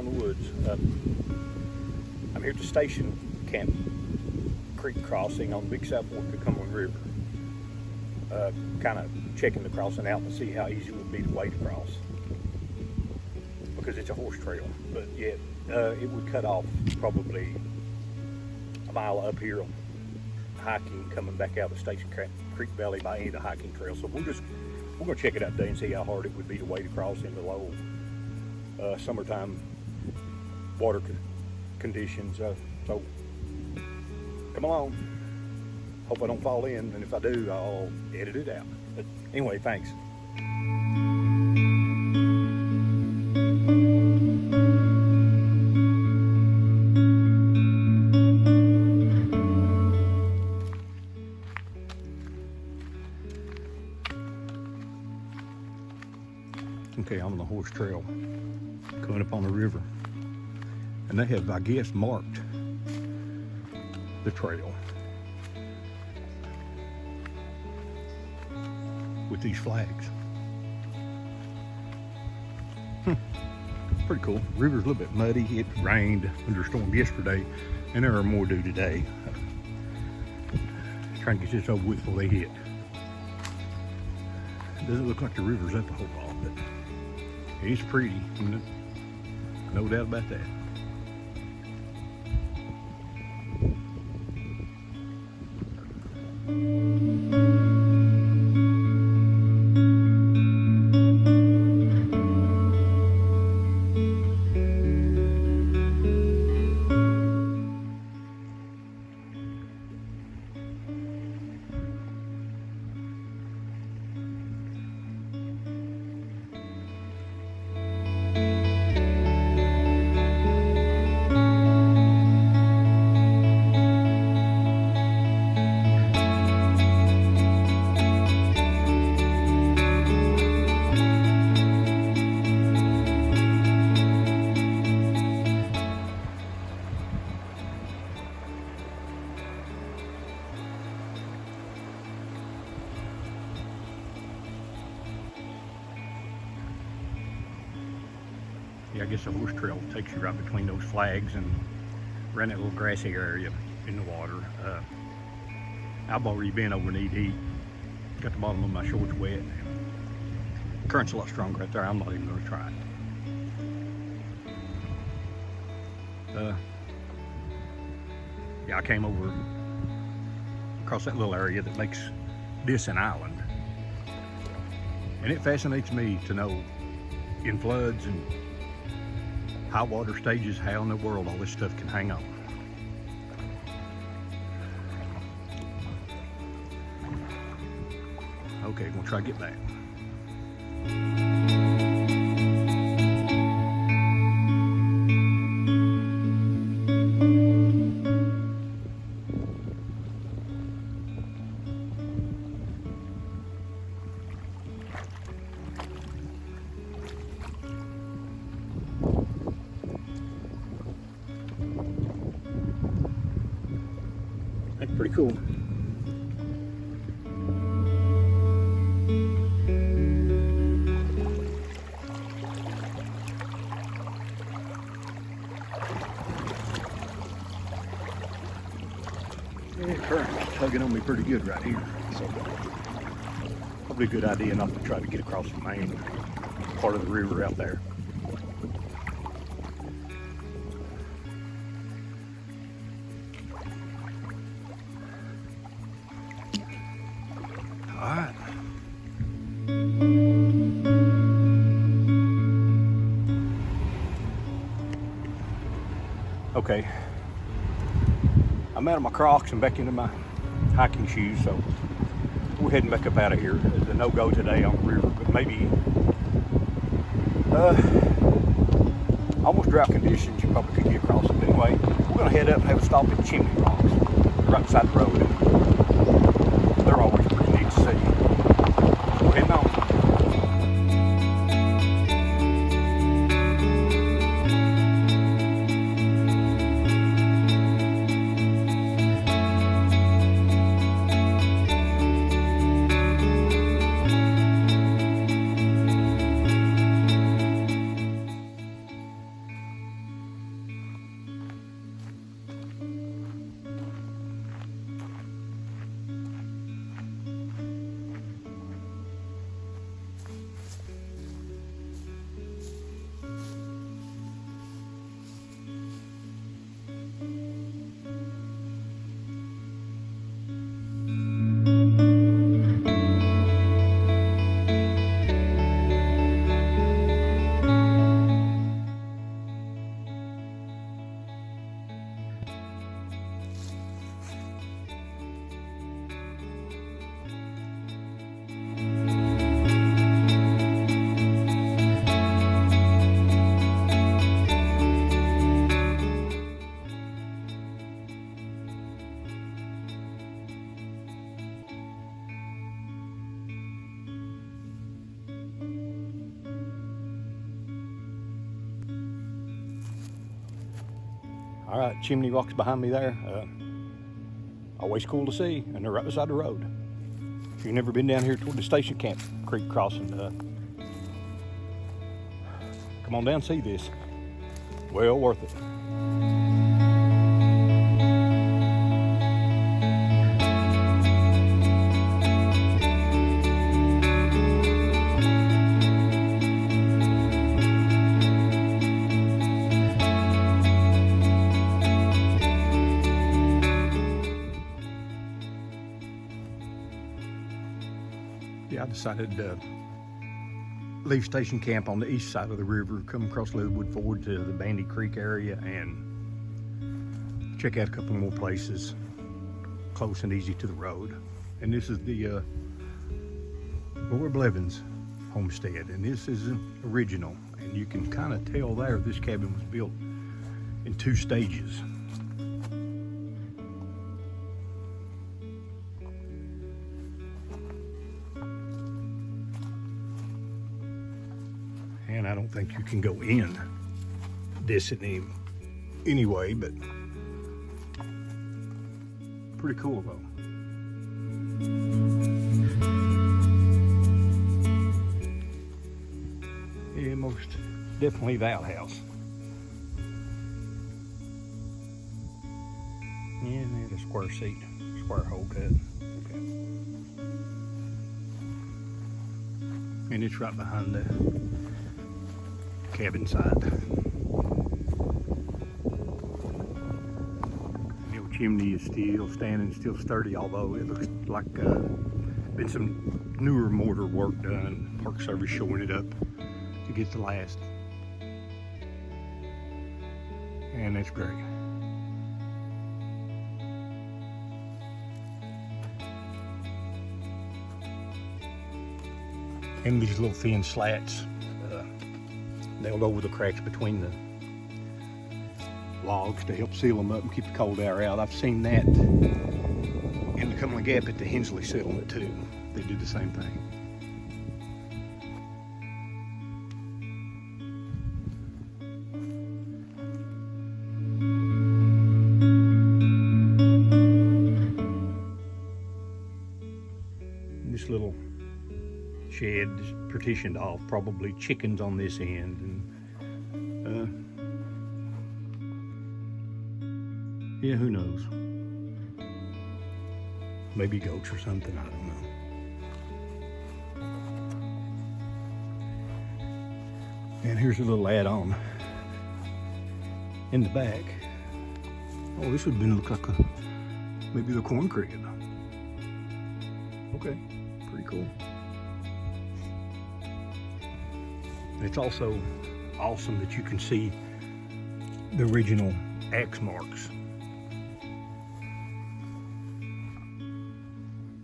on the woods. I'm here at the Station Camp Creek crossing on the Big South Fork of Cumberland River. Kind of checking the crossing out to see how easy it would be to wade across, because it's a horse trail, but yet it would cut off probably a mile up here on hiking coming back out of the Station Creek Valley by any of the hiking trails. So we're gonna check it out today and see how hard it would be to wade across in the low summertime water conditions. So come along. Hope I don't fall in, and if I do, I'll edit it out. But anyway, thanks. Okay, I'm on the horse trail coming up on the river, and they have, I guess, marked the trail with these flags. Pretty cool. River's a little bit muddy. It rained, thunderstormed yesterday, and there are more due today. Trying to get this over with before they hit. It doesn't look like the river's up a whole lot, but it's pretty, no doubt about that. Yeah, I guess the horse trail takes you right between those flags and around that little grassy area in the water. I've already been over knee deep, got the bottom of my shorts wet. The current's a lot stronger right there. I'm not even going to try it. Yeah, I came over across that little area that makes this an island, and it fascinates me to know in floods and high water stages how in the world all this stuff can hang on. Okay, we'll try to get back. That's pretty cool. Yeah, current's tugging on me pretty good right here, so probably a good idea not to try to get across the main part of the river out there. All right. Okay. I'm out of my Crocs and back into my hiking shoes, so we're heading back up out of here. It's a no-go today on the river, but maybe almost drought conditions. You probably could get across it. But anyway, we're gonna head up and have a stop at Chimney Rocks, right beside the road. They're always pretty neat to see. So we're heading on. All right, Chimney Rocks behind me there. Always cool to see, and they're right beside the road. If you've never been down here toward the Station Camp Creek crossing, come on down and see this. Well worth it. Yeah, I decided to leave Station Camp on the east side of the river, come across Leatherwood Ford to the Bandy Creek area and check out a couple more places close and easy to the road. And this is the Lora Blevins Homestead, and this is an original. And you can kind of tell there this cabin was built in 2 stages. And I don't think you can go in this in any way, but pretty cool though. Yeah, most definitely the outhouse. Yeah, there's a square seat, square hole cut. Okay. And it's right behind the cabin side. The old chimney is still standing, still sturdy, although it looks like been some newer mortar work done. Park Service showing it up to get the last. And that's great. And these little thin slats nailed over the cracks between the logs to help seal them up and keep the cold air out. I've seen that in the Cumberland Gap at the Hensley settlement too. They did the same thing. This little shed is partitioned off, probably chickens on this end, and yeah, who knows, maybe goats or something, I don't know. And here's a little add-on in the back. Oh, this would look like maybe the corn crib. Okay, pretty cool. It's also awesome that you can see the original axe marks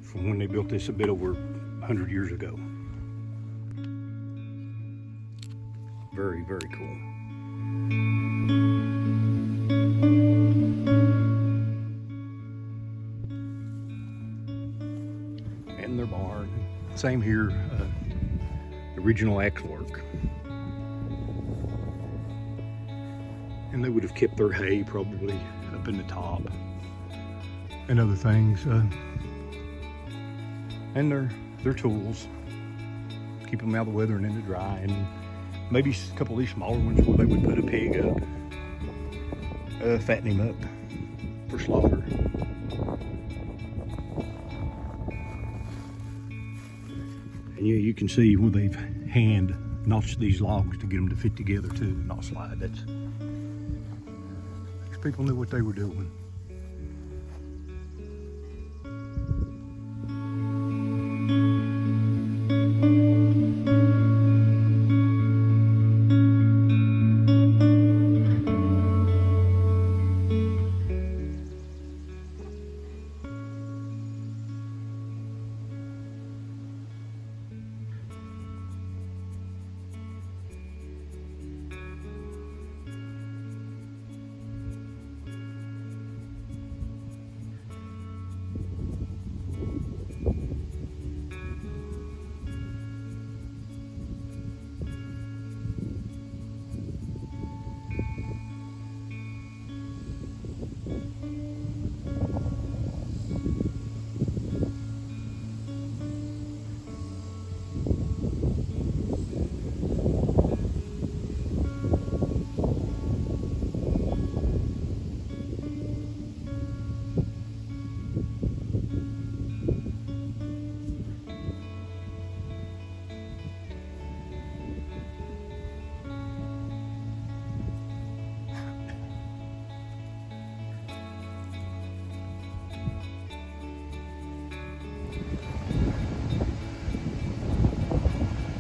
from when they built this a bit over 100 years ago. Very, very cool. And their barn. Same here, original axe work. And they would have kept their hay probably up in the top and other things. And their tools, keep them out of the weather and in the dry. And maybe a couple of these smaller ones where they would put a pig up, fatten him up for slaughter. And you can see where they've hand notched these logs to get them to fit together too, and not slide. These people knew what they were doing.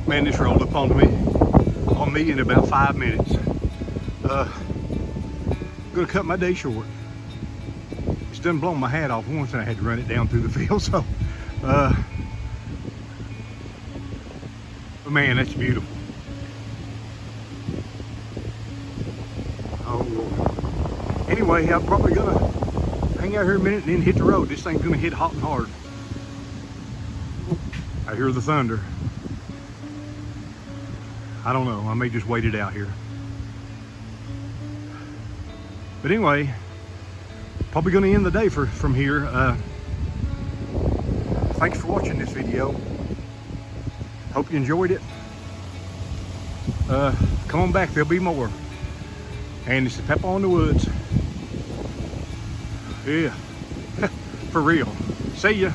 Man, this rolled up on me in about 5 minutes. Gonna cut my day short. It's done blown my hat off once and I had to run it down through the field, so but man, that's beautiful. Oh Lord. Anyway, I'm probably gonna hang out here a minute and then hit the road. This thing's gonna hit hot and hard. I hear the thunder. I don't know, I may just wait it out here. But anyway, probably gonna end the day from here. Thanks for watching this video. Hope you enjoyed it. Come on back, there'll be more. And it's the Pepper on the Woods. Yeah, for real. See ya.